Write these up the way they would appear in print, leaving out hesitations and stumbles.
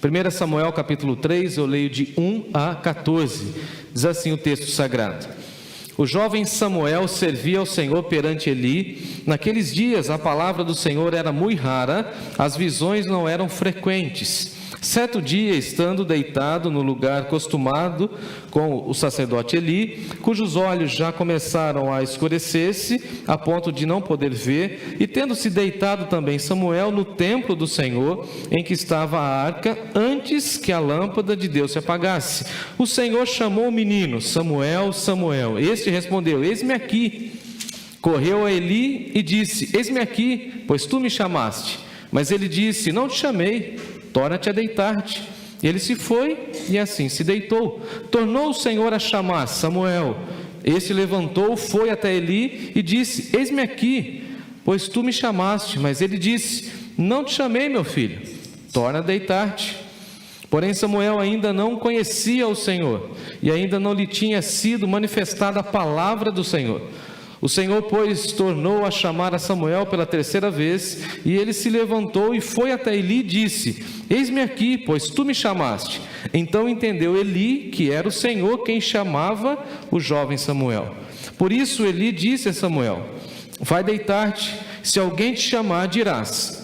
1 Samuel capítulo 3, eu leio de 1 a 14, diz assim o texto sagrado: O jovem Samuel servia ao Senhor perante Eli. Naqueles dias a palavra do Senhor era muito rara, as visões não eram frequentes. Certo dia, estando deitado no lugar costumado com o sacerdote Eli, cujos olhos já começaram a escurecer-se, a ponto de não poder ver, e tendo-se deitado também Samuel no templo do Senhor, em que estava a arca, antes que a lâmpada de Deus se apagasse, o Senhor chamou o menino: Samuel, Samuel. Este respondeu: Eis-me aqui. Correu a Eli e disse: Eis-me aqui, pois tu me chamaste. Mas ele disse: Não te chamei, torna-te a deitar-te. Ele se foi e assim se deitou. Tornou o Senhor a chamar: Samuel. Este levantou, foi até Eli e disse: Eis-me aqui, pois tu me chamaste. Mas ele disse: Não te chamei, meu filho, torna a deitar-te. Porém Samuel ainda não conhecia o Senhor, e ainda não lhe tinha sido manifestada a palavra do Senhor. O Senhor, pois, tornou a chamar a Samuel pela terceira vez, e ele se levantou e foi até Eli e disse: Eis-me aqui, pois tu me chamaste. Então entendeu Eli que era o Senhor quem chamava o jovem Samuel. Por isso Eli disse a Samuel: Vai deitar-te, se alguém te chamar, dirás: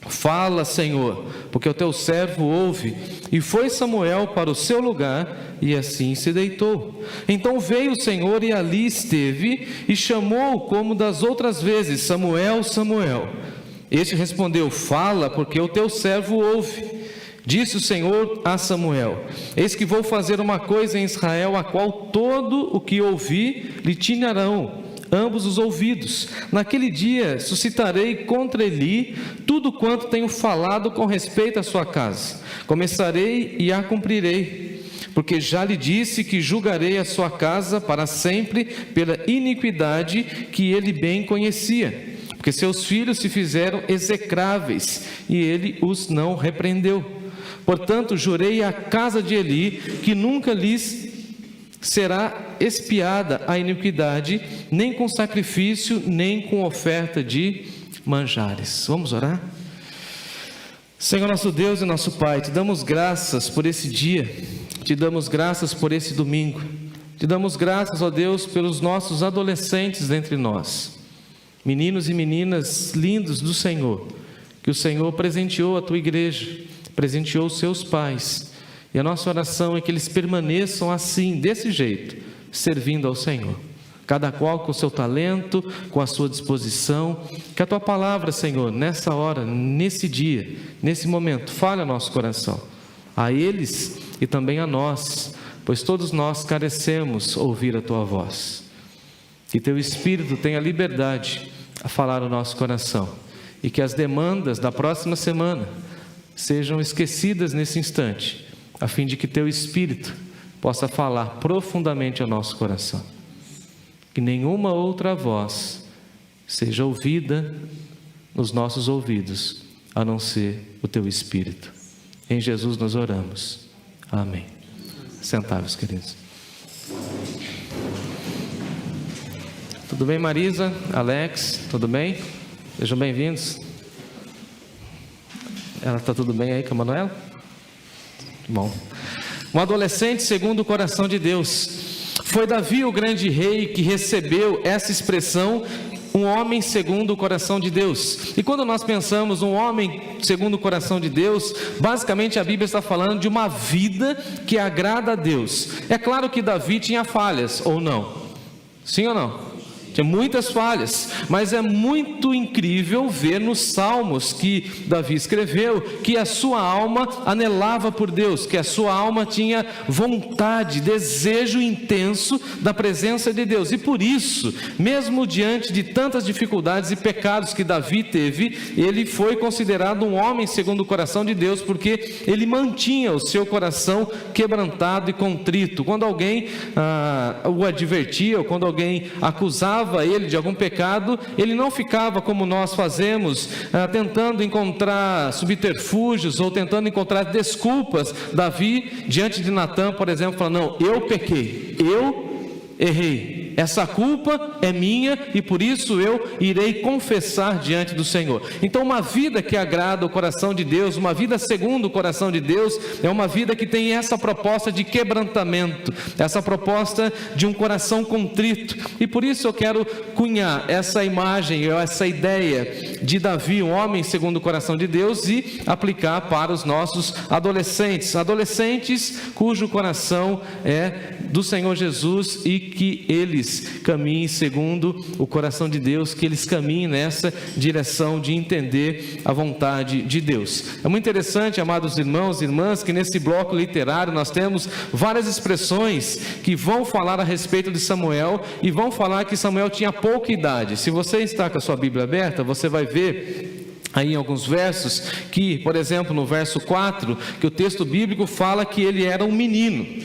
Fala, Senhor, porque o teu servo ouve. E foi Samuel para o seu lugar, e assim se deitou. Então veio o Senhor e ali esteve, e chamou-o como das outras vezes: Samuel, Samuel. Este respondeu: Fala, porque o teu servo ouve. Disse o Senhor a Samuel: Eis que vou fazer uma coisa em Israel, a qual todo o que ouvir lhe tinharão ambos os ouvidos. Naquele dia suscitarei contra Eli tudo quanto tenho falado com respeito à sua casa. Começarei e a cumprirei, porque já lhe disse que julgarei a sua casa para sempre pela iniquidade que ele bem conhecia, porque seus filhos se fizeram execráveis e ele os não repreendeu. Portanto, jurei à casa de Eli que nunca lhes será expiada a iniquidade, nem com sacrifício, nem com oferta de manjares. Vamos orar? Senhor nosso Deus e nosso Pai, te damos graças por esse dia, te damos graças por esse domingo, te damos graças, ó Deus, pelos nossos adolescentes entre nós, meninos e meninas lindos do Senhor, que o Senhor presenteou a tua igreja, presenteou os seus pais. E a nossa oração é que eles permaneçam assim, desse jeito, servindo ao Senhor. Cada qual com o seu talento, com a sua disposição. Que a tua palavra, Senhor, nessa hora, nesse dia, nesse momento, fale ao nosso coração. A eles e também a nós, pois todos nós carecemos ouvir a tua voz. Que teu Espírito tenha liberdade a falar ao nosso coração. E que as demandas da próxima semana sejam esquecidas nesse instante, a fim de que teu Espírito possa falar profundamente ao nosso coração. Que nenhuma outra voz seja ouvida nos nossos ouvidos, a não ser o teu Espírito. Em Jesus nós oramos. Amém. Sentados, queridos. Tudo bem, Marisa, Alex, tudo bem? Sejam bem-vindos. Ela está tudo bem aí com a Manuela? Bom, um adolescente segundo o coração de Deus. Foi Davi, o grande rei, que recebeu essa expressão, um homem segundo o coração de Deus. E quando nós pensamos um homem segundo o coração de Deus, basicamente a Bíblia está falando de uma vida que agrada a Deus. É claro que Davi tinha falhas, ou não? Sim ou não? Tinha muitas falhas, mas é muito incrível ver nos salmos que Davi escreveu, que a sua alma anelava por Deus, que a sua alma tinha vontade, desejo intenso da presença de Deus, e por isso, mesmo diante de tantas dificuldades e pecados que Davi teve, ele foi considerado um homem segundo o coração de Deus, porque ele mantinha o seu coração quebrantado e contrito. Quando alguém o advertia, ou quando alguém acusava ele de algum pecado, ele não ficava como nós fazemos, tentando encontrar subterfúgios ou tentando encontrar desculpas. Davi, diante de Natã, por exemplo, falou: não, eu pequei, eu errei. essa culpa é minha e por isso eu irei confessar diante do Senhor. Então, uma vida que agrada o coração de Deus, uma vida segundo o coração de Deus, é uma vida que tem essa proposta de quebrantamento, essa proposta de um coração contrito. E por isso eu quero cunhar essa imagem, essa ideia de Davi, um homem segundo o coração de Deus, e aplicar para os nossos adolescentes cujo coração é do Senhor Jesus e que eles caminhem segundo o coração de Deus, que eles caminhem nessa direção de entender a vontade de Deus. É muito interessante, amados irmãos e irmãs, que nesse bloco literário nós temos várias expressões que vão falar a respeito de Samuel e vão falar que Samuel tinha pouca idade. Se você está com a sua Bíblia aberta, você vai ver aí em alguns versos que, por exemplo, no verso 4, que o texto bíblico fala que ele era um menino.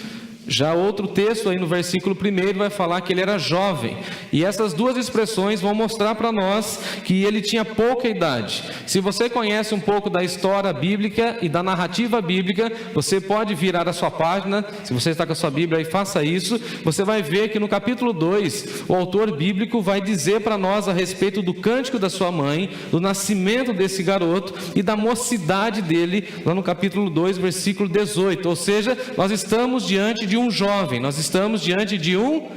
Já outro texto aí no versículo 1 vai falar que ele era jovem. E essas duas expressões vão mostrar para nós que ele tinha pouca idade. Se você conhece um pouco da história bíblica e da narrativa bíblica, você pode virar a sua página, se você está com a sua Bíblia aí, faça isso. Você vai ver que no capítulo 2, o autor bíblico vai dizer para nós a respeito do cântico da sua mãe, do nascimento desse garoto e da mocidade dele, lá no capítulo 2, versículo 18. Ou seja, nós estamos diante de um jovem, nós estamos diante de um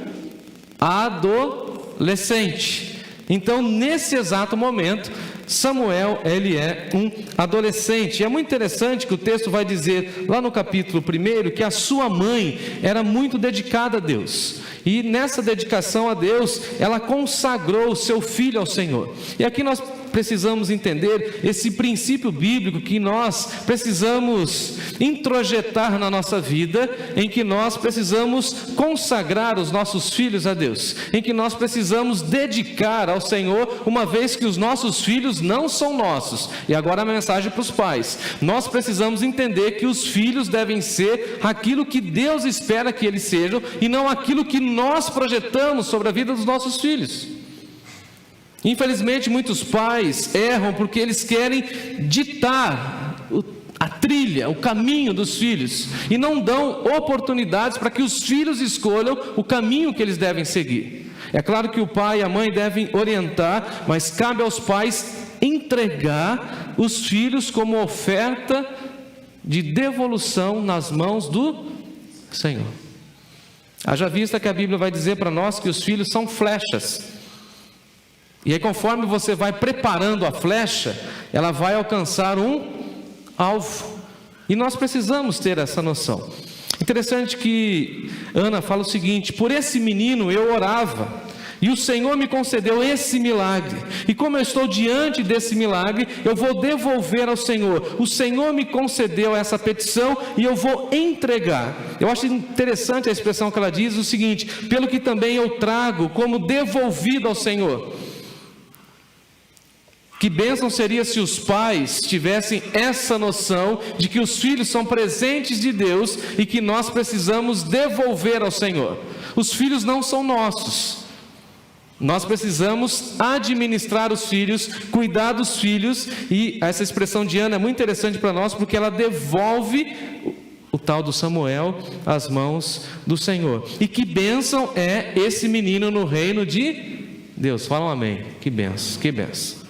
adolescente. Então, nesse exato momento, Samuel, ele é um adolescente. E é muito interessante que o texto vai dizer, lá no capítulo 1, que a sua mãe era muito dedicada a Deus. E nessa dedicação a Deus, ela consagrou o seu filho ao Senhor. E aqui nós precisamos entender esse princípio bíblico que nós precisamos introjetar na nossa vida, em que nós precisamos consagrar os nossos filhos a Deus, em que nós precisamos dedicar ao Senhor, uma vez que os nossos filhos não são nossos. E agora a mensagem para os pais: nós precisamos entender que os filhos devem ser aquilo que Deus espera que eles sejam, e não aquilo que nós projetamos sobre a vida dos nossos filhos. Infelizmente, muitos pais erram porque eles querem ditar a trilha, o caminho dos filhos, e não dão oportunidades para que os filhos escolham o caminho que eles devem seguir. É claro que o pai e a mãe devem orientar, mas cabe aos pais entregar os filhos como oferta de devolução nas mãos do Senhor. Haja vista que a Bíblia vai dizer para nós que os filhos são flechas. E aí, conforme você vai preparando a flecha, ela vai alcançar um alvo. E nós precisamos ter essa noção. Interessante que Ana fala o seguinte: por esse menino eu orava, e o Senhor me concedeu esse milagre. E como eu estou diante desse milagre, eu vou devolver ao Senhor. O Senhor me concedeu essa petição e eu vou entregar. Eu acho interessante a expressão que ela diz, o seguinte: pelo que também eu trago como devolvido ao Senhor. Que bênção seria se os pais tivessem essa noção de que os filhos são presentes de Deus e que nós precisamos devolver ao Senhor. Os filhos não são nossos. Nós precisamos administrar os filhos, cuidar dos filhos, e essa expressão de Ana é muito interessante para nós, porque ela devolve o tal do Samuel às mãos do Senhor. E que bênção é esse menino no reino de Deus? Fala um amém. Que bênção, que bênção.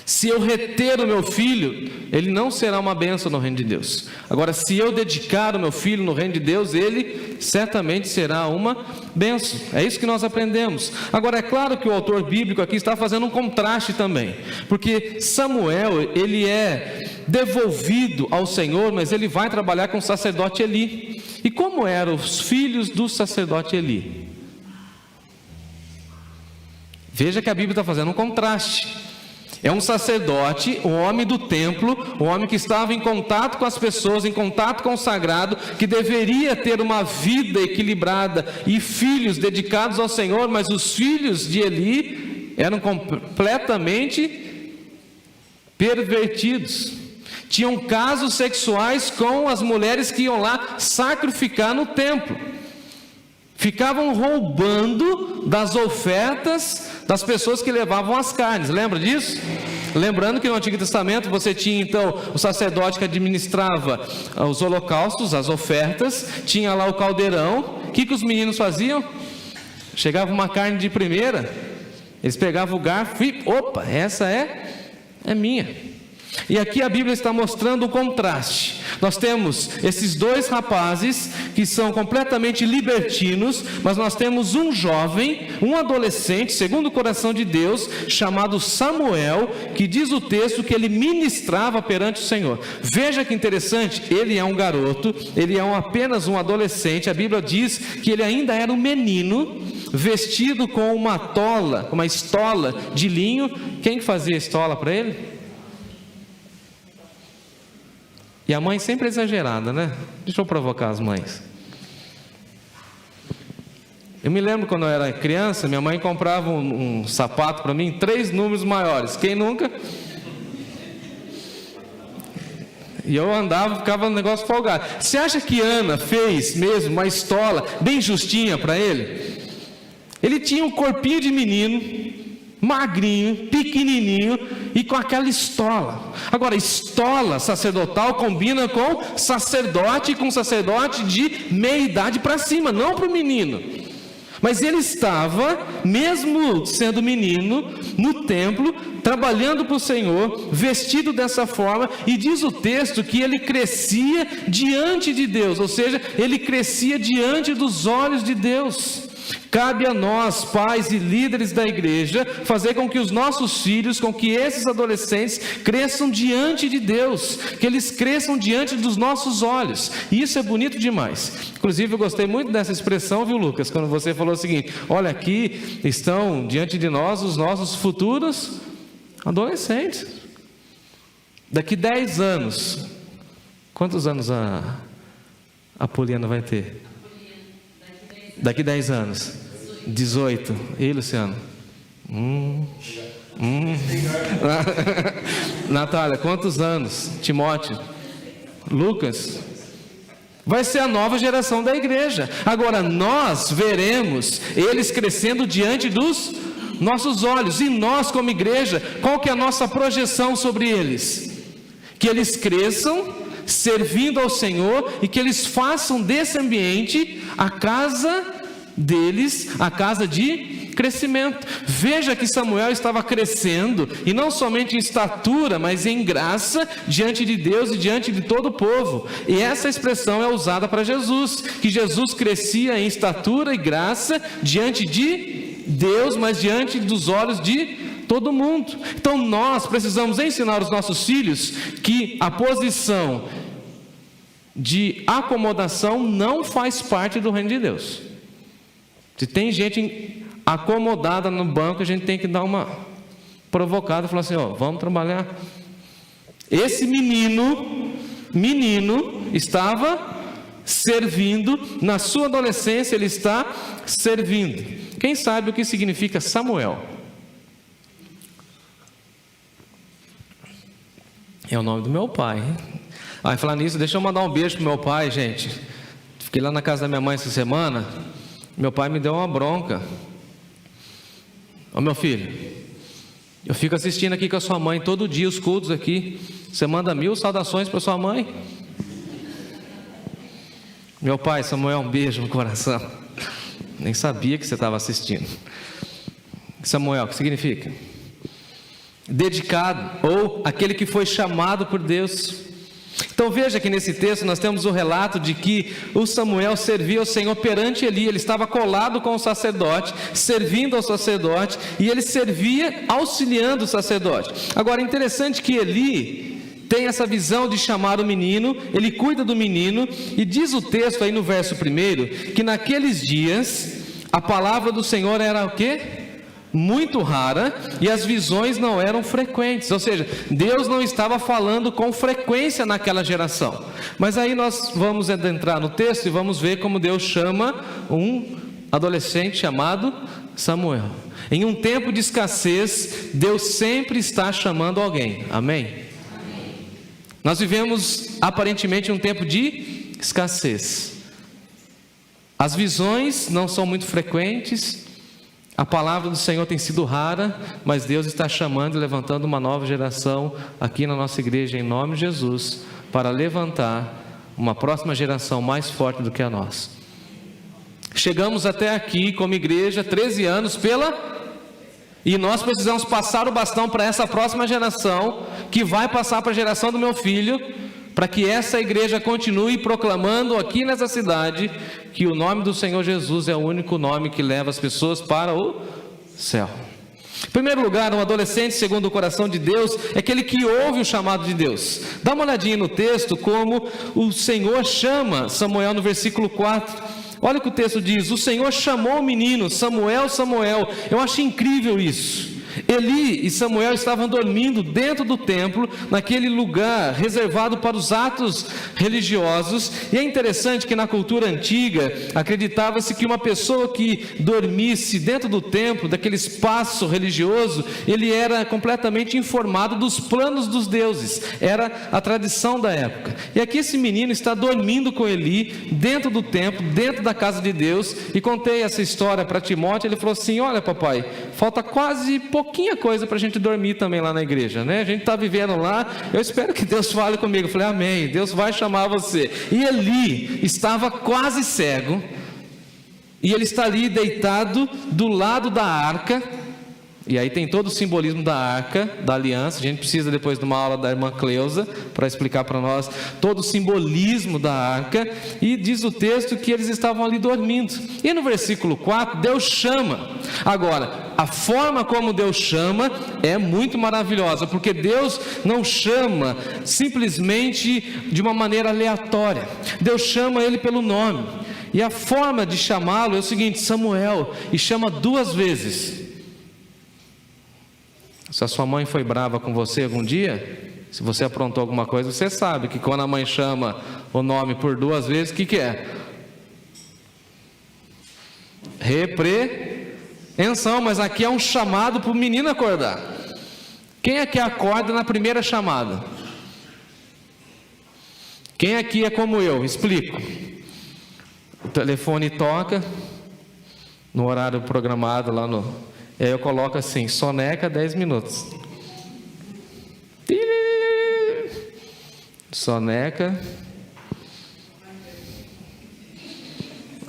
Se eu reter o meu filho, ele não será uma bênção no reino de Deus. Agora, se eu dedicar o meu filho no reino de Deus, ele certamente será uma bênção. É isso que nós aprendemos. Agora, é claro que o autor bíblico aqui está fazendo um contraste também, porque Samuel, ele é devolvido ao Senhor, mas ele vai trabalhar com o sacerdote Eli. E como eram os filhos do sacerdote Eli? Veja que a Bíblia está fazendo um contraste. É um sacerdote, um homem do templo, um homem que estava em contato com as pessoas, em contato com o sagrado, que deveria ter uma vida equilibrada e filhos dedicados ao Senhor, mas os filhos de Eli eram completamente pervertidos. Tinham casos sexuais com as mulheres que iam lá sacrificar no templo. Ficavam roubando das ofertas das pessoas que levavam as carnes. Lembra disso? Lembrando que no Antigo Testamento você tinha então o sacerdote que administrava os holocaustos, as ofertas, tinha lá o caldeirão. O que os meninos faziam? Chegava uma carne de primeira, eles pegavam o garfo e, opa, essa é minha. E aqui a Bíblia está mostrando o contraste. Nós temos esses dois rapazes que são completamente libertinos, mas nós temos um jovem, um adolescente, segundo o coração de Deus, chamado Samuel, que diz o texto que ele ministrava perante o Senhor. Veja que interessante, ele é um garoto, ele é apenas um adolescente. A Bíblia diz que ele ainda era um menino, vestido com uma estola de linho. Quem fazia estola para ele? E a mãe sempre é exagerada, né? Deixa eu provocar as mães. Eu me lembro quando eu era criança, minha mãe comprava um sapato para mim, 3 números maiores. Quem nunca? E eu andava, ficava no negócio folgado. Você acha que Ana fez mesmo uma estola bem justinha para ele? Ele tinha um corpinho de menino, magrinho, pequenininho e com aquela estola. Agora, estola sacerdotal combina com sacerdote, com sacerdote de meia idade para cima, não para o menino. Mas ele estava, mesmo sendo menino, no templo, trabalhando para o Senhor, vestido dessa forma, e diz o texto que ele crescia diante de Deus, ou seja, ele crescia diante dos olhos de Deus. Cabe a nós, pais e líderes da igreja, fazer com que os nossos filhos, com que esses adolescentes cresçam diante de Deus, que eles cresçam diante dos nossos olhos. E isso é bonito demais. Inclusive eu gostei muito dessa expressão, viu, Lucas, quando você falou o seguinte: olha, aqui estão diante de nós os nossos futuros adolescentes. Daqui 10 anos, quantos anos a Poliana vai ter? Daqui 10 anos, 18. E Luciano? Natália, quantos anos? Timóteo? Lucas? Vai ser a nova geração da igreja. Agora nós veremos eles crescendo diante dos nossos olhos. E nós como igreja, qual que é a nossa projeção sobre eles? Que eles cresçam servindo ao Senhor e que eles façam desse ambiente a casa deles, a casa de crescimento. Veja que Samuel estava crescendo, e não somente em estatura, mas em graça diante de Deus e diante de todo o povo. E essa expressão é usada para Jesus, que Jesus crescia em estatura e graça diante de Deus, mas diante dos olhos de todo mundo. Então nós precisamos ensinar os nossos filhos que a posição de acomodação não faz parte do reino de Deus. Se tem gente acomodada no banco, a gente tem que dar uma provocada e falar assim: ó, vamos trabalhar. Esse menino estava servindo, na sua adolescência ele está servindo. Quem sabe o que significa Samuel? É o nome do meu pai. Aí falar nisso, deixa eu mandar um beijo pro meu pai, gente. Fiquei lá na casa da minha mãe essa semana. Meu pai me deu uma bronca. Ô meu filho, eu fico assistindo aqui com a sua mãe todo dia os cultos aqui. Você manda 1000 saudações para sua mãe. Meu pai, Samuel, um beijo no coração. Nem sabia que você estava assistindo. Samuel, o que significa? Dedicado, ou aquele que foi chamado por Deus. Então veja que nesse texto nós temos o relato de que o Samuel servia ao Senhor perante Eli. Ele estava colado com o sacerdote, servindo ao sacerdote, e ele servia auxiliando o sacerdote. Agora é interessante que Eli tem essa visão de chamar o menino, ele cuida do menino, e diz o texto aí no verso 1, que naqueles dias a palavra do Senhor era o quê? Muito rara, e as visões não eram frequentes, ou seja, Deus não estava falando com frequência naquela geração. Mas aí nós vamos adentrar no texto e vamos ver como Deus chama um adolescente chamado Samuel. Em um tempo de escassez, Deus sempre está chamando alguém, amém? Nós vivemos aparentemente um tempo de escassez. As visões não são muito frequentes, a palavra do Senhor tem sido rara, mas Deus está chamando e levantando uma nova geração aqui na nossa igreja, em nome de Jesus, para levantar uma próxima geração mais forte do que a nossa. Chegamos até aqui como igreja, 13 anos e nós precisamos passar o bastão para essa próxima geração, que vai passar para a geração do meu filho, para que essa igreja continue proclamando aqui nessa cidade que o nome do Senhor Jesus é o único nome que leva as pessoas para o céu. Em primeiro lugar, um adolescente segundo o coração de Deus é aquele que ouve o chamado de Deus. Dá uma olhadinha no texto como o Senhor chama Samuel no versículo 4. Olha o que o texto diz: o Senhor chamou o menino, Samuel, Samuel. Eu acho incrível isso. Eli e Samuel estavam dormindo dentro do templo, naquele lugar reservado para os atos religiosos. E é interessante que na cultura antiga acreditava-se que uma pessoa que dormisse dentro do templo, daquele espaço religioso, ele era completamente informado dos planos dos deuses. Era a tradição da época. E aqui esse menino está dormindo com Eli dentro do templo, dentro da casa de Deus. E contei essa história para Timóteo. Ele falou assim: olha papai, falta quase pouquinha coisa para a gente dormir também lá na igreja, né? A gente está vivendo lá, eu espero que Deus fale comigo. Eu falei: amém, Deus vai chamar você. E Eli estava quase cego, e ele está ali deitado do lado da arca, e aí tem todo o simbolismo da arca, da aliança. A gente precisa depois de uma aula da irmã Cleusa, para explicar para nós todo o simbolismo da arca, e diz o texto que eles estavam ali dormindo. E no versículo 4, Deus chama. Agora, a forma como Deus chama é muito maravilhosa, porque Deus não chama simplesmente de uma maneira aleatória. Deus chama ele pelo nome, e a forma de chamá-lo é o seguinte: Samuel, e chama 2 vezes. Se a sua mãe foi brava com você algum dia, se você aprontou alguma coisa, você sabe que quando a mãe chama o nome por 2 vezes, o que é? Repreensão. Mas aqui é um chamado para o menino acordar. Quem aqui acorda na primeira chamada? Quem aqui é como eu? Explico. O telefone toca no horário programado lá no... E aí eu coloco assim: soneca 10 minutos. Soneca.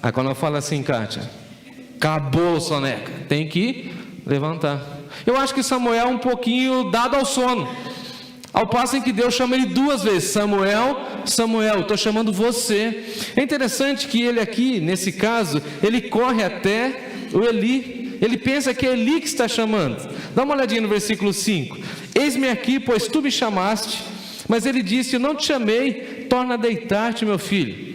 Aí quando eu falo assim: Kátia, acabou o soneca, tem que levantar. Eu acho que Samuel é um pouquinho dado ao sono, ao passo em que Deus chama ele 2 vezes: Samuel, Samuel, estou chamando você. É interessante que ele aqui, nesse caso, ele corre até o Eli. Ele pensa que é Eli que está chamando. Dá uma olhadinha no versículo 5. Eis-me aqui, pois tu me chamaste. Mas ele disse: eu não te chamei, torna a deitar-te, meu filho.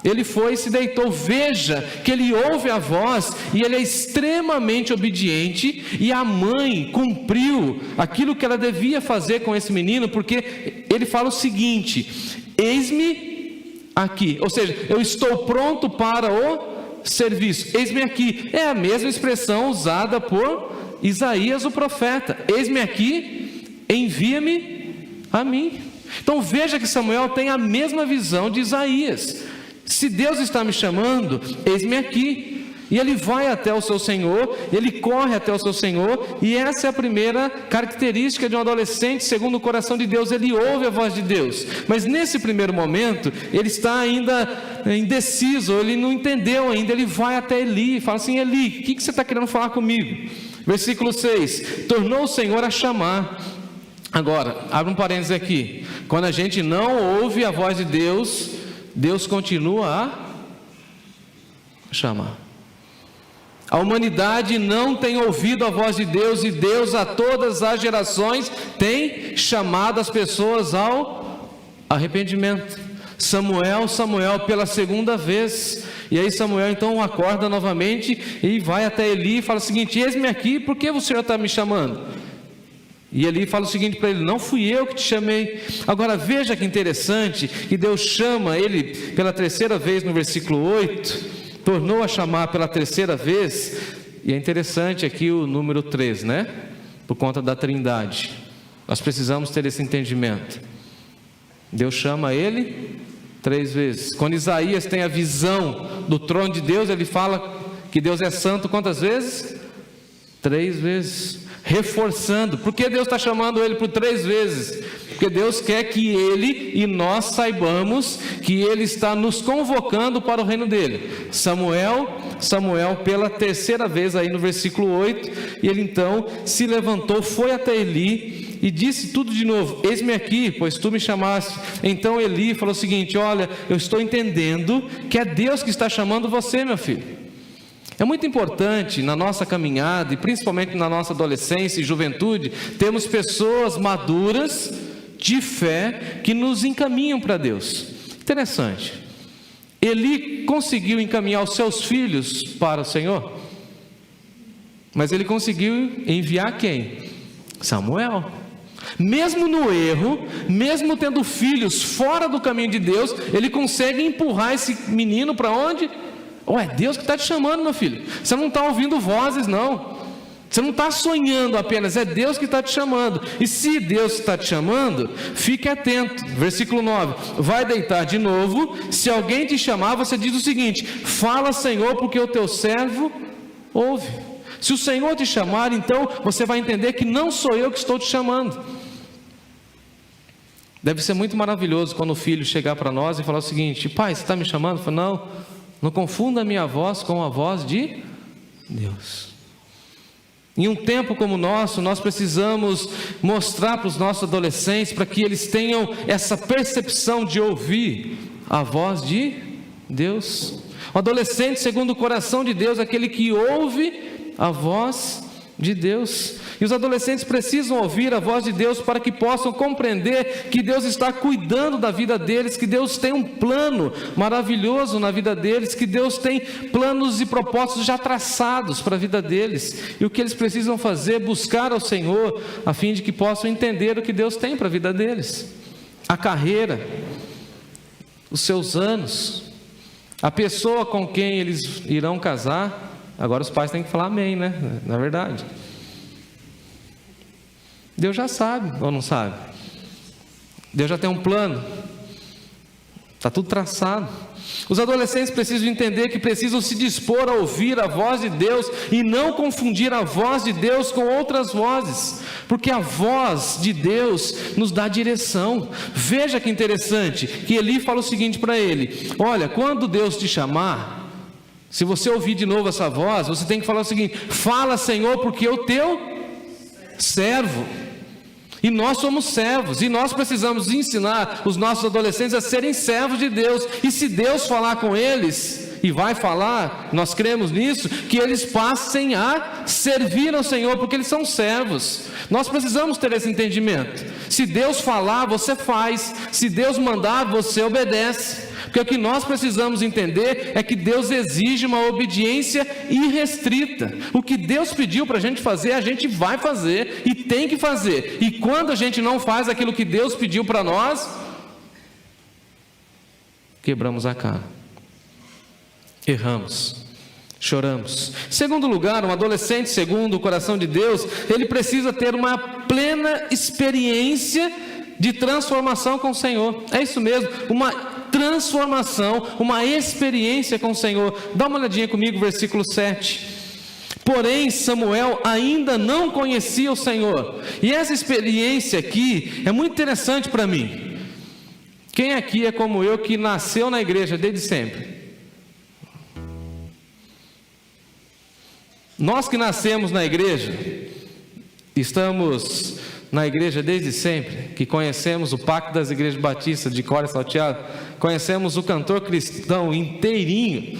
Ele foi e se deitou. Veja que ele ouve a voz e ele é extremamente obediente, e a mãe cumpriu aquilo que ela devia fazer com esse menino, porque ele fala o seguinte: eis-me aqui, ou seja, eu estou pronto para o serviço. Eis-me aqui é a mesma expressão usada por Isaías o profeta: eis-me aqui, envia-me a mim. Então veja que Samuel tem a mesma visão de Isaías. Se Deus está me chamando, eis-me aqui. E ele vai até o seu Senhor, ele corre até o seu Senhor, e essa é a primeira característica de um adolescente segundo o coração de Deus: ele ouve a voz de Deus. Mas nesse primeiro momento, ele está ainda indeciso, ele não entendeu ainda. Ele vai até Eli e fala assim: Eli, o que você está querendo falar comigo? Versículo 6: tornou o Senhor a chamar. Agora, abre um parênteses aqui: quando a gente não ouve a voz de Deus, Deus continua a chamar. A humanidade não tem ouvido a voz de Deus, e Deus a todas as gerações tem chamado as pessoas ao arrependimento. Samuel, Samuel, pela 2ª vez. E aí Samuel então acorda novamente e vai até Eli e fala o seguinte: eis-me aqui, por que o Senhor está me chamando? E Eli fala o seguinte para ele: não fui eu que te chamei. Agora veja que interessante, que Deus chama ele pela 3ª vez no versículo 8, tornou a chamar pela 3ª vez. E é interessante aqui o número 3, né? Por conta da Trindade. Nós precisamos ter esse entendimento. Deus chama ele 3 vezes. Quando Isaías tem a visão do trono de Deus, ele fala que Deus é santo quantas vezes? 3 vezes. reforçando. Por que Deus está chamando ele por 3 vezes? Porque Deus quer que ele e nós saibamos que ele está nos convocando para o reino dele. Samuel pela 3ª vez aí no versículo 8, e ele então se levantou, foi até Eli e disse tudo de novo: eis-me aqui, pois tu me chamaste. Então Eli falou o seguinte: olha, eu estou entendendo que é Deus que está chamando você, meu filho. É muito importante na nossa caminhada, e principalmente na nossa adolescência e juventude, termos pessoas maduras, de fé, que nos encaminham para Deus. Interessante, Eli conseguiu encaminhar os seus filhos para o Senhor, mas ele conseguiu enviar quem? Samuel. Mesmo no erro, mesmo tendo filhos fora do caminho de Deus, ele consegue empurrar esse menino para onde? É Deus que está te chamando, meu filho. Você não está ouvindo vozes, não. Você não está sonhando apenas, é Deus que está te chamando. E se Deus está te chamando, fique atento. Versículo 9: vai deitar de novo, se alguém te chamar, você diz o seguinte: fala, Senhor, porque o teu servo ouve. Se o Senhor te chamar, então você vai entender que não sou eu que estou te chamando. Deve ser muito maravilhoso quando o filho chegar para nós e falar o seguinte: pai, você está me chamando? Eu falo: não confunda a minha voz com a voz de Deus. Em um tempo como o nosso, nós precisamos mostrar para os nossos adolescentes, para que eles tenham essa percepção de ouvir a voz de Deus. O adolescente, segundo o coração de Deus, é aquele que ouve a voz de Deus. E os adolescentes precisam ouvir a voz de Deus para que possam compreender que Deus está cuidando da vida deles, que Deus tem um plano maravilhoso na vida deles, que Deus tem planos e propósitos já traçados para a vida deles. E o que eles precisam fazer é buscar ao Senhor, a fim de que possam entender o que Deus tem para a vida deles. A carreira, os seus anos, a pessoa com quem eles irão casar. Agora os pais têm que falar amém, né? Na verdade, Deus já sabe ou não sabe? Deus já tem um plano, está tudo traçado. Os adolescentes precisam entender que precisam se dispor a ouvir a voz de Deus e não confundir a voz de Deus com outras vozes, porque a voz de Deus nos dá direção. Veja que interessante, que Eli fala o seguinte para ele: olha, quando Deus te chamar, se você ouvir de novo essa voz, você tem que falar o seguinte: fala, Senhor, porque o teu servo. E nós somos servos, e nós precisamos ensinar os nossos adolescentes a serem servos de Deus. E se Deus falar com eles, e vai falar, nós cremos nisso, que eles passem a servir ao Senhor, porque eles são servos. Nós precisamos ter esse entendimento. Se Deus falar, você faz. Se Deus mandar, você obedece. Porque o que nós precisamos entender é que Deus exige uma obediência irrestrita. O que Deus pediu para a gente fazer, a gente vai fazer e tem que fazer. E quando a gente não faz aquilo que Deus pediu para nós, quebramos a cara, erramos, choramos. Segundo lugar, um adolescente, segundo o coração de Deus, ele precisa ter uma plena experiência de transformação com o Senhor. É isso mesmo, uma transformação, uma experiência com o Senhor. Dá uma olhadinha comigo, versículo 7. Porém Samuel ainda não conhecia o Senhor. E essa experiência aqui é muito interessante para mim. Quem aqui é como eu, que nasceu na igreja desde sempre? Nós que nascemos na igreja, estamos na igreja desde sempre, que conhecemos o Pacto das Igrejas Batistas de Cora Salteado, conhecemos o cantor cristão inteirinho.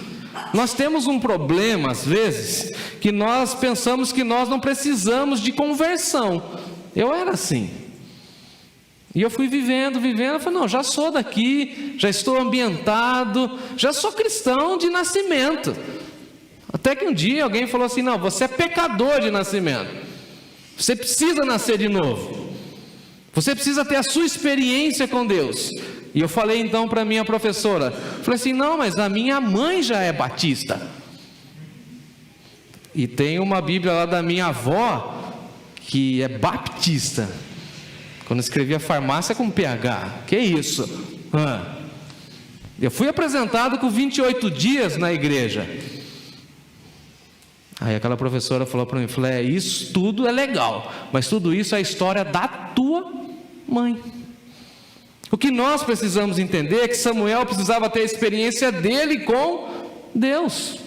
Nós temos um problema às vezes, que nós pensamos que nós não precisamos de conversão. Eu era assim, e eu fui vivendo, eu falei: não, já sou daqui, já estou ambientado, já sou cristão de nascimento. Até que um dia alguém falou assim: não, você é pecador de nascimento, você precisa nascer de novo, você precisa ter a sua experiência com Deus. E eu falei então para minha professora, falei assim: não, mas a minha mãe já é batista, e tem uma Bíblia lá da minha avó que é baptista. Quando escrevia farmácia com PH, que isso? Eu fui apresentado com 28 dias na igreja. Aí aquela professora falou para mim, isso tudo é legal, mas tudo isso é a história da tua mãe. O que nós precisamos entender é que Samuel precisava ter a experiência dele com Deus.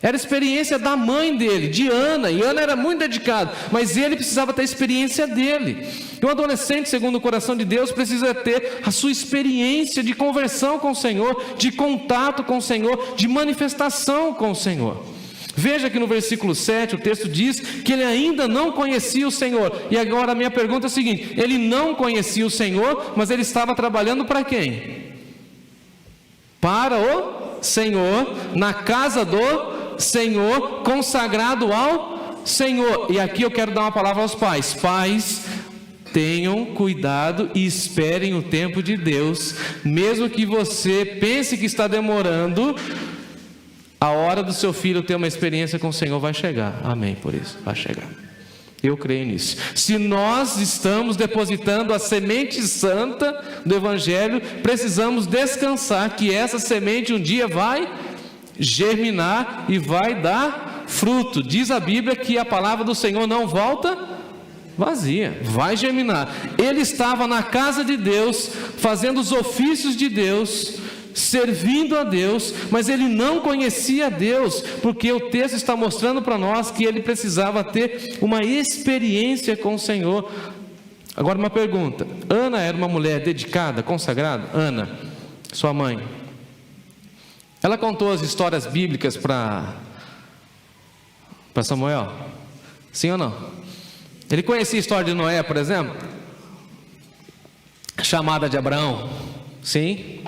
Era a experiência da mãe dele, de Ana, e Ana era muito dedicada, mas ele precisava ter a experiência dele. E um adolescente, segundo o coração de Deus, precisa ter a sua experiência de conversão com o Senhor, de contato com o Senhor, de manifestação com o Senhor. Veja que no versículo 7 o texto diz que ele ainda não conhecia o Senhor. E agora a minha pergunta é a seguinte: ele não conhecia o Senhor, mas ele estava trabalhando para quem? Para o Senhor, na casa do Senhor, consagrado ao Senhor. E aqui eu quero dar uma palavra aos pais. Pais, tenham cuidado e esperem o tempo de Deus. Mesmo que você pense que está demorando, a hora do seu filho ter uma experiência com o Senhor vai chegar. Amém por isso, vai chegar. Eu creio nisso. Se nós estamos depositando a semente santa do Evangelho, precisamos descansar que essa semente um dia vai germinar e vai dar fruto. Diz a Bíblia que a palavra do Senhor não volta vazia, vai germinar. Ele estava na casa de Deus, fazendo os ofícios de Deus, servindo a Deus, mas ele não conhecia Deus, porque o texto está mostrando para nós que ele precisava ter uma experiência com o Senhor. Agora uma pergunta: Ana era uma mulher dedicada, consagrada? Ana, sua mãe, ela contou as histórias bíblicas para Samuel? Sim ou não? Ele conhecia a história de Noé, por exemplo? A chamada de Abraão? Sim.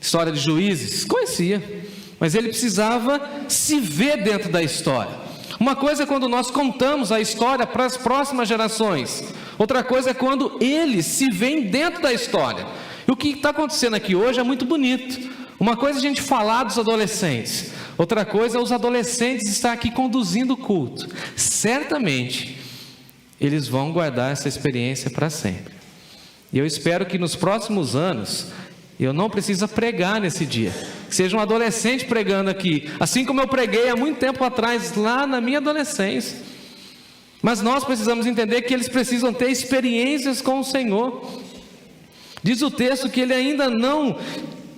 História de Juízes? Conhecia, mas ele precisava se ver dentro da história. Uma coisa é quando nós contamos a história para as próximas gerações, outra coisa é quando eles se veem dentro da história. E o que está acontecendo aqui hoje é muito bonito. Uma coisa é a gente falar dos adolescentes, outra coisa é os adolescentes estar aqui conduzindo o culto. Certamente eles vão guardar essa experiência para sempre. E eu espero que nos próximos anos eu não precisa pregar nesse dia, que seja um adolescente pregando aqui, assim como eu preguei há muito tempo atrás, lá na minha adolescência. Mas nós precisamos entender que eles precisam ter experiências com o Senhor. Diz o texto que ele ainda não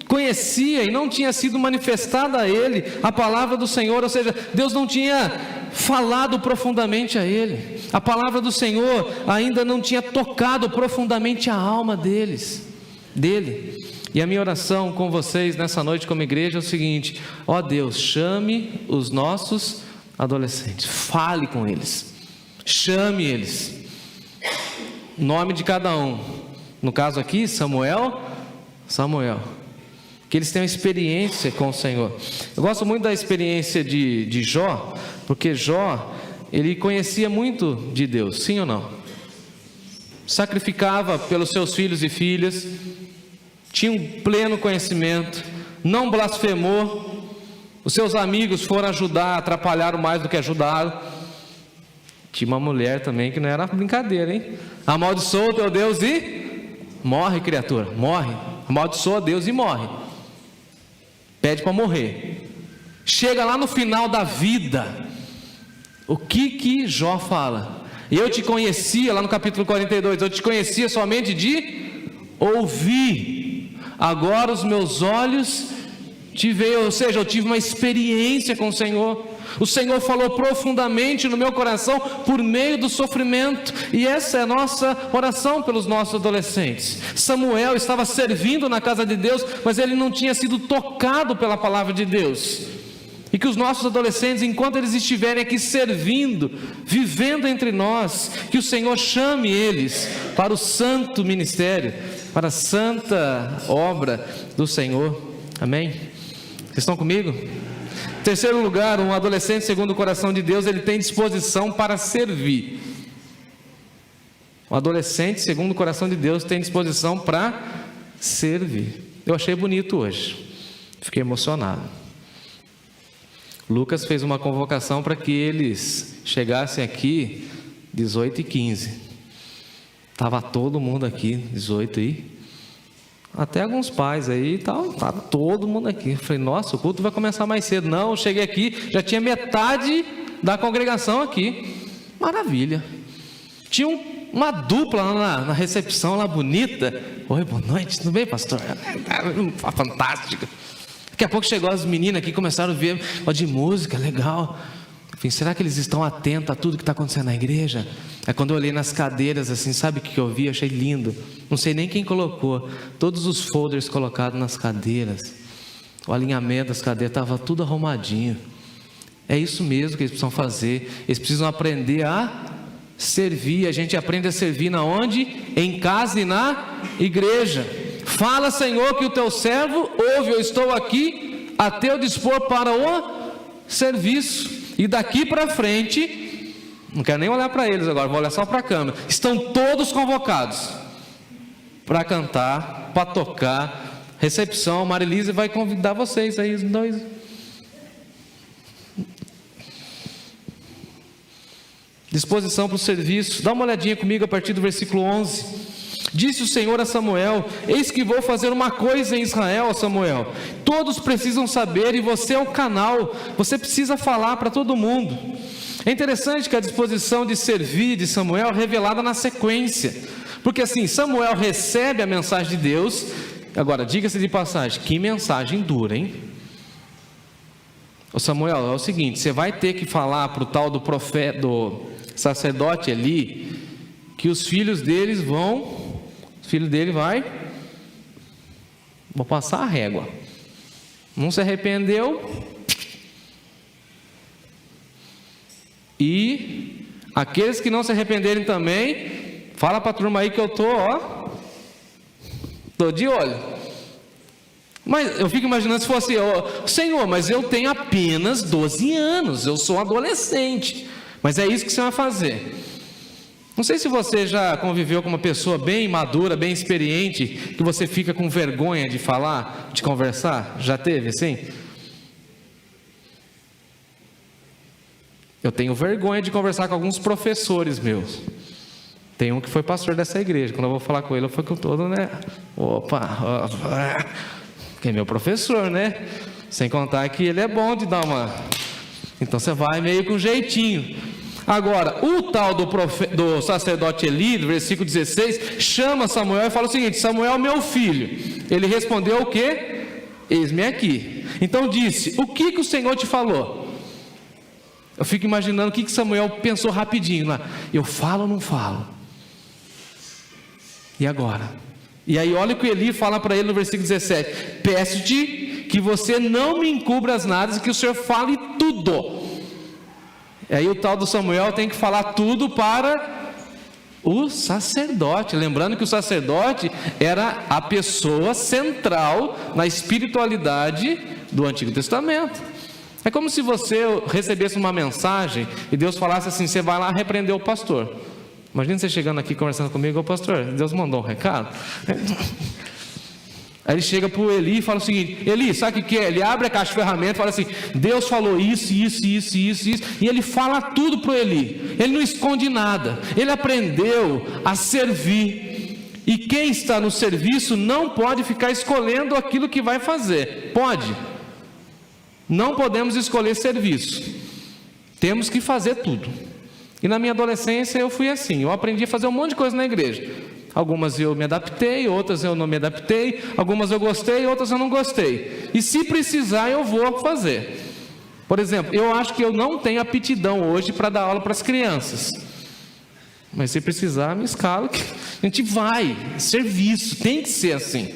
conhecia e não tinha sido manifestada a ele a palavra do Senhor, ou seja, Deus não tinha falado profundamente a ele, a palavra do Senhor ainda não tinha tocado profundamente a alma dele. E a minha oração com vocês nessa noite como igreja é o seguinte: ó Deus, chame os nossos adolescentes, fale com eles, chame eles, nome de cada um, no caso aqui Samuel, que eles tenham experiência com o Senhor. Eu gosto muito da experiência de Jó, porque Jó, ele conhecia muito de Deus, sim ou não? Sacrificava pelos seus filhos e filhas, tinha um pleno conhecimento, não blasfemou. Os seus amigos foram ajudar, atrapalharam mais do que ajudaram. Tinha uma mulher também que não era brincadeira, hein? Amaldiçoa o teu Deus e morre, criatura, morre. Amaldiçoa Deus e morre. Pede para morrer. Chega lá no final da vida, o que Jó fala? Eu te conhecia, lá no capítulo 42, eu te conhecia somente de ouvir. Agora os meus olhos te veem, ou seja, eu tive uma experiência com o Senhor. O Senhor falou profundamente no meu coração por meio do sofrimento. E essa é a nossa oração pelos nossos adolescentes. Samuel estava servindo na casa de Deus, mas ele não tinha sido tocado pela palavra de Deus. E que os nossos adolescentes, enquanto eles estiverem aqui servindo, vivendo entre nós, que o Senhor chame eles para o santo ministério, para a santa obra do Senhor. Amém? Vocês estão comigo? Em terceiro lugar, um adolescente segundo o coração de Deus, ele tem disposição para servir. Um adolescente segundo o coração de Deus tem disposição para servir. Eu achei bonito hoje, fiquei emocionado. Lucas fez uma convocação para que eles chegassem aqui 18h15. Estava todo mundo aqui, 18 e até alguns pais aí e tal, todo mundo aqui. Eu falei, nossa, o culto vai começar mais cedo. Não, eu cheguei aqui, já tinha metade da congregação aqui. Maravilha. Tinha uma dupla lá na recepção, lá bonita. Oi, boa noite, tudo bem, pastor? Fantástico. Daqui a pouco chegou as meninas aqui, começaram a ver de música, legal. Enfim, será que eles estão atentos a tudo que está acontecendo na igreja? Aí quando eu olhei nas cadeiras, assim, sabe o que eu vi? Achei lindo. Não sei nem quem colocou. Todos os folders colocados nas cadeiras. O alinhamento das cadeiras estava tudo arrumadinho. É isso mesmo que eles precisam fazer. Eles precisam aprender a servir. A gente aprende a servir na onde? Em casa e na igreja. Fala, Senhor, que o teu servo ouve. Eu estou aqui a teu dispor para o serviço. E daqui para frente, não quero nem olhar para eles agora, vou olhar só para a câmera. Estão todos convocados para cantar, para tocar. Recepção, Marilise vai convidar vocês aí, os dois. Disposição para o serviço. Dá uma olhadinha comigo a partir do versículo 11. Disse o Senhor a Samuel: eis que vou fazer uma coisa em Israel, Samuel. Todos precisam saber e você é o canal. Você precisa falar para todo mundo. É interessante que a disposição de servir de Samuel é revelada na sequência. Porque assim, Samuel recebe a mensagem de Deus. Agora, diga-se de passagem, que mensagem dura, hein? Ô Samuel, é o seguinte, você vai ter que falar para o tal do profeta, do sacerdote ali, que os filhos deles vão... O filho dele vou passar a régua. Não se arrependeu. E aqueles que não se arrependerem também, fala para a turma aí que eu tô de olho. Mas eu fico imaginando se fosse, Senhor, mas eu tenho apenas 12 anos, eu sou adolescente. Mas é isso que você vai fazer. Não sei se você já conviveu com uma pessoa bem madura, bem experiente, que você fica com vergonha de falar, de conversar. Já teve assim? Eu tenho vergonha de conversar com alguns professores meus. Tem um que foi pastor dessa igreja. Quando eu vou falar com ele, eu fico todo, né? Opa, que é meu professor, né? Sem contar que ele é bom de dar uma... Então você vai meio com jeitinho. Agora, o tal do sacerdote Eli, do versículo 16, chama Samuel e fala o seguinte: Samuel, meu filho. Ele respondeu o quê? Eis-me aqui. Então disse: o que o Senhor te falou? Eu fico imaginando o que Samuel pensou rapidinho lá. Eu falo ou não falo? E agora? E aí olha o que Eli fala para ele no versículo 17: peço-te que você não me encubra as nada e que o Senhor fale tudo. E aí o tal do Samuel tem que falar tudo para o sacerdote. Lembrando que o sacerdote era a pessoa central na espiritualidade do Antigo Testamento. É como se você recebesse uma mensagem e Deus falasse assim: você vai lá repreender o pastor. Imagina você chegando aqui conversando comigo: ô pastor, Deus mandou um recado. Aí ele chega para o Eli e fala o seguinte: Eli, sabe o que é? Ele abre a caixa de ferramentas e fala assim: Deus falou isso. E ele fala tudo para o Eli. Ele não esconde nada. Ele aprendeu a servir. E quem está no serviço não pode ficar escolhendo aquilo que vai fazer. Pode? Não podemos escolher serviço. Temos que fazer tudo. E na minha adolescência eu fui assim. Eu aprendi a fazer um monte de coisa na igreja. Algumas eu me adaptei, outras eu não me adaptei. Algumas eu gostei, outras eu não gostei. E se precisar, eu vou fazer. Por exemplo, eu acho que eu não tenho aptidão hoje para dar aula para as crianças. Mas se precisar, me escala, que a gente vai. Serviço, tem que ser assim.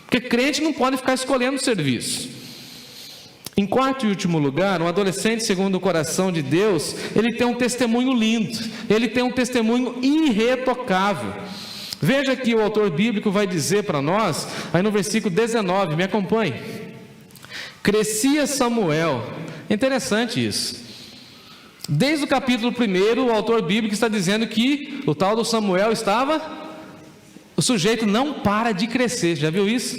Porque crente não pode ficar escolhendo serviço. Em quarto e último lugar, um adolescente segundo o coração de Deus, ele tem um testemunho lindo. Ele tem um testemunho irretocável. Veja que o autor bíblico vai dizer para nós, aí no versículo 19, me acompanhe. Crescia Samuel. Interessante isso. Desde o capítulo 1, o autor bíblico está dizendo que o tal do Samuel o sujeito não para de crescer. Já viu isso?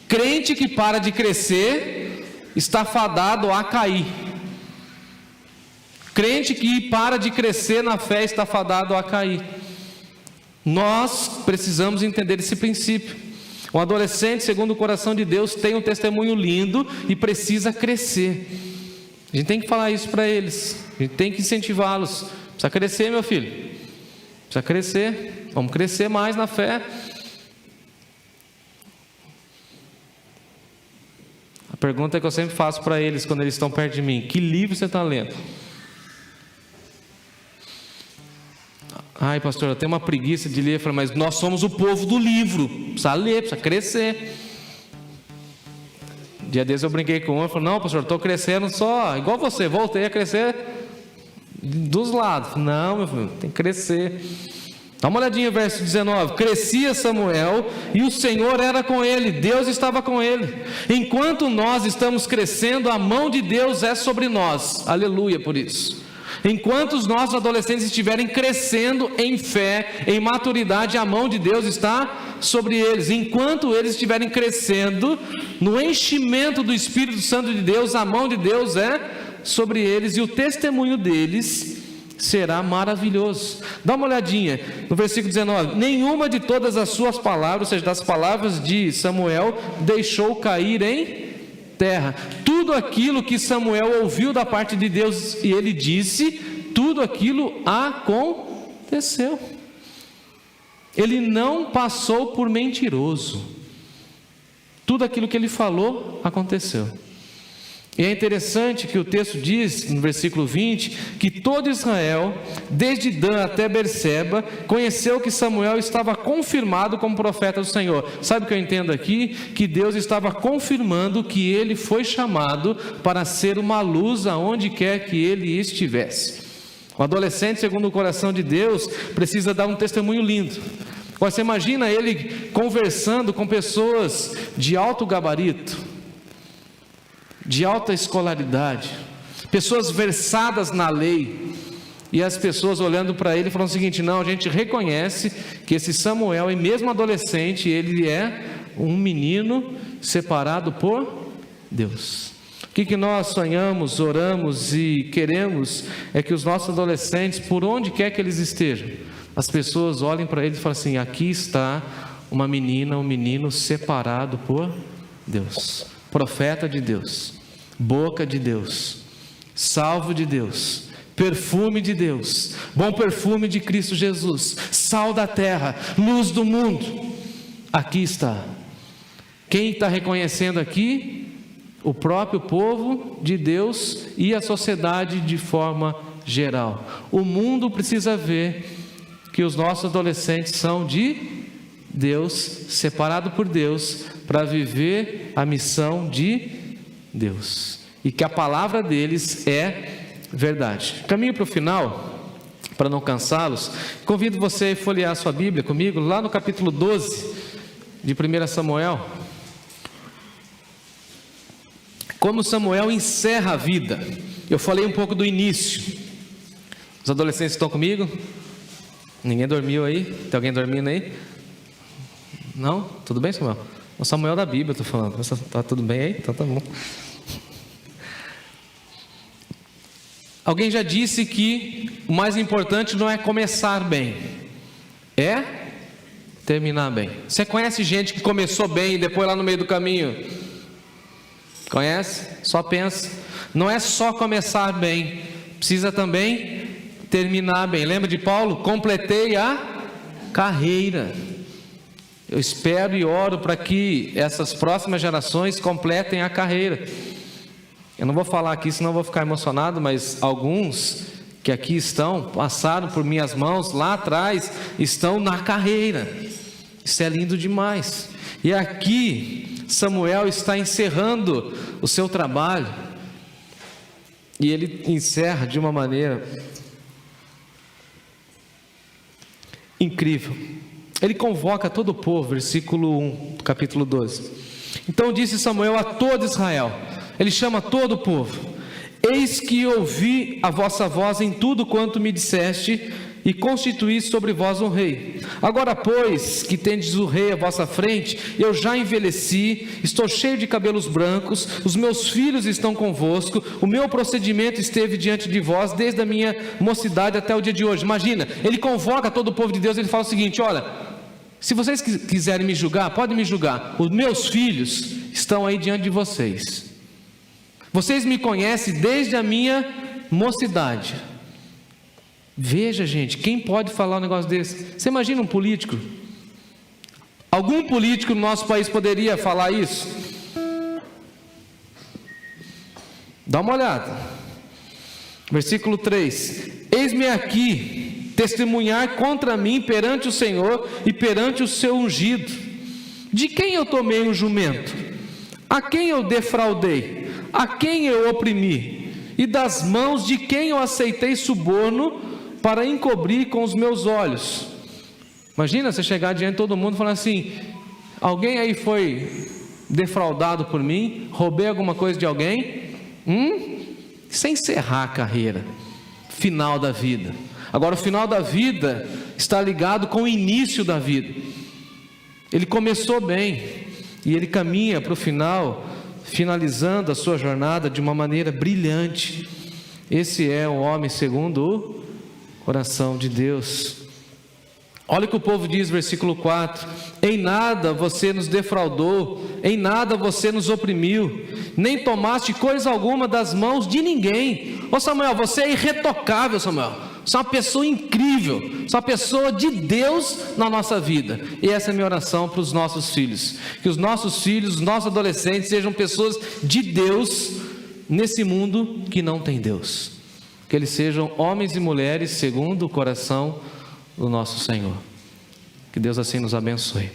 Crente que para de crescer está fadado a cair. Crente que para de crescer na fé está fadado a cair. Nós precisamos entender esse princípio. Um adolescente, segundo o coração de Deus, tem um testemunho lindo e precisa crescer. A gente tem que falar isso para eles, a gente tem que incentivá-los. Precisa crescer, meu filho, precisa crescer, vamos crescer mais na fé. A pergunta que eu sempre faço para eles quando eles estão perto de mim: que livro você está lendo? Ai, pastor, eu tenho uma preguiça de ler. Eu falei, mas nós somos o povo do livro, precisa ler, precisa crescer. Dia desses eu brinquei com um, eu falei, não, pastor, estou crescendo só, igual você, voltei a crescer dos lados. Não, meu filho, tem que crescer. Dá uma olhadinha, verso 19. Crescia Samuel e o Senhor era com ele, Deus estava com ele. Enquanto nós estamos crescendo, a mão de Deus é sobre nós. Aleluia por isso. Enquanto os nossos adolescentes estiverem crescendo em fé, em maturidade, a mão de Deus está sobre eles. Enquanto eles estiverem crescendo no enchimento do Espírito Santo de Deus, a mão de Deus é sobre eles e o testemunho deles será maravilhoso. Dá uma olhadinha no versículo 19. Nenhuma de todas as suas palavras, ou seja, das palavras de Samuel, deixou cair em terra. Tudo aquilo que Samuel ouviu da parte de Deus e ele disse, tudo aquilo aconteceu. Ele não passou por mentiroso. Tudo aquilo que ele falou aconteceu. E é interessante que o texto diz, no versículo 20, que todo Israel, desde Dan até Berseba, conheceu que Samuel estava confirmado como profeta do Senhor. Sabe o que eu entendo aqui? Que Deus estava confirmando que ele foi chamado para ser uma luz aonde quer que ele estivesse. O adolescente, segundo o coração de Deus, precisa dar um testemunho lindo. Você imagina ele conversando com pessoas de alto gabarito, de alta escolaridade, pessoas versadas na lei, e as pessoas olhando para ele falando o seguinte: não, a gente reconhece que esse Samuel, e mesmo adolescente, ele é um menino separado por Deus. O que nós sonhamos, oramos e queremos é que os nossos adolescentes, por onde quer que eles estejam, as pessoas olhem para eles e falem assim: aqui está uma menina, um menino separado por Deus, profeta de Deus, boca de Deus, salvo de Deus, perfume de Deus, bom perfume de Cristo Jesus, sal da terra, luz do mundo. Aqui está. Quem está reconhecendo aqui? O próprio povo de Deus e a sociedade de forma geral. O mundo precisa ver que os nossos adolescentes são de Deus, separado por Deus, para viver a missão de Deus, e que a palavra deles é verdade. Caminho para o final, para não cansá-los, convido você a folhear a sua Bíblia comigo, lá no capítulo 12 de 1 Samuel. Como Samuel encerra a vida. Eu falei um pouco do início. Os adolescentes estão comigo? Ninguém dormiu aí? Tem alguém dormindo aí? Não? Tudo bem, Samuel? O Samuel da Bíblia, eu estou falando. Está tudo bem aí? Então tá bom. Alguém já disse que o mais importante não é começar bem, é terminar bem. Você conhece gente que começou bem e depois lá no meio do caminho? Conhece? Só pensa. Não é só começar bem, precisa também terminar bem. Lembra de Paulo? Completei a carreira. Eu espero e oro para que essas próximas gerações completem a carreira. Eu não vou falar aqui, senão eu vou ficar emocionado, mas alguns que aqui estão, passaram por minhas mãos lá atrás, estão na carreira. Isso é lindo demais. E aqui Samuel está encerrando o seu trabalho, e ele encerra de uma maneira incrível. Ele convoca todo o povo, versículo 1, capítulo 12. Então disse Samuel a todo Israel, ele chama todo o povo: eis que ouvi a vossa voz em tudo quanto me disseste, e constituí sobre vós um rei. Agora, pois, que tendes o rei à vossa frente, eu já envelheci, estou cheio de cabelos brancos, os meus filhos estão convosco, o meu procedimento esteve diante de vós, desde a minha mocidade até o dia de hoje. Imagina, ele convoca todo o povo de Deus, ele fala o seguinte: olha, se vocês quiserem me julgar, podem me julgar, os meus filhos estão aí diante de vocês. Vocês me conhecem desde a minha mocidade. Veja, gente, quem pode falar um negócio desse? Você imagina um político? Algum político no nosso país poderia falar isso? Dá uma olhada. Versículo 3: Eis-me aqui, testemunhar contra mim perante o Senhor e perante o seu ungido. De quem eu tomei o jumento? A quem eu defraudei? A quem eu oprimi? E das mãos de quem eu aceitei suborno para encobrir com os meus olhos? Imagina você chegar diante de todo mundo e falar assim: alguém aí foi defraudado por mim? Roubei alguma coisa de alguém? Isso é encerrar a carreira, final da vida. Agora, o final da vida está ligado com o início da vida. Ele começou bem e ele caminha para o final, finalizando a sua jornada de uma maneira brilhante. Esse é o homem segundo o coração de Deus. Olha o que o povo diz, versículo 4: em nada você nos defraudou, em nada você nos oprimiu, nem tomaste coisa alguma das mãos de ninguém. Ô Samuel, você é irretocável, Samuel. Você é uma pessoa incrível, você é uma pessoa de Deus na nossa vida. E essa é a minha oração para os nossos filhos. Que os nossos filhos, os nossos adolescentes sejam pessoas de Deus nesse mundo que não tem Deus. Que eles sejam homens e mulheres segundo o coração do nosso Senhor. Que Deus assim nos abençoe.